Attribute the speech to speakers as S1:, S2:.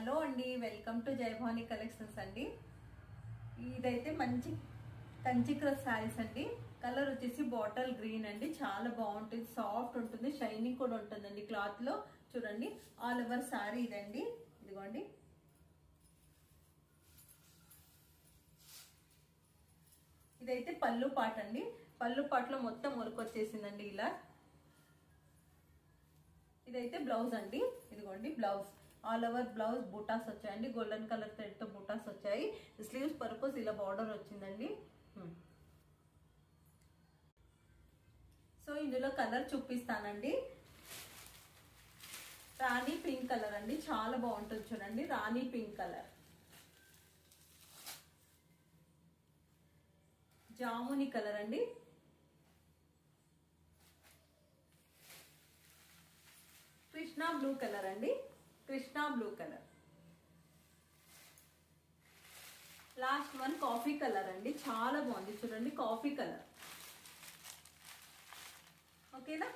S1: Hello అండి, welcome to Jayabhavani collections అండి. ఇదైతే మంచి కంచి క్రష్ శారీస్ అండి. కలర్ వచ్చేసి బాటిల్ గ్రీన్ అండి. చాలా బాగుంటుంది, సాఫ్ట్ ఉంటుంది, షైనింగ్ కూడా ఉంటుందండి క్లాత్ లో. చూడండి, ఆల్ ఓవర్ శారీ ఇదండి. ఇదిగోండి, ఇదైతే పళ్ళు పాట అండి. పళ్ళు పాటలో మొత్తం వర్క్ వచ్చేసిందండి ఇలా. ఇదైతే బ్లౌజ్ అండి. ఇదిగోండి blouse, all over blouse buttas వచ్చాయండి. గోల్డెన్ కలర్ థ్రెడ్ తో బూటాస్ వచ్చాయి. స్లీవ్స్ పర్పస్ ఇలా బార్డర్ వచ్చిందండి. సో ఇందులో కలర్ చూపిస్తానండి. రాణి పింక్ కలర్ అండి, చాలా బాగుంటుంది చూడండి. రాణి పింక్ కలర్, జాముని కలర్ అండి, కృష్ణా బ్లూ కలర్ అండి. Krishna blue colour, last one coffee colour అండి. చాలా బాగుంది చూడండి, కాఫీ కలర్. ఓకేనా?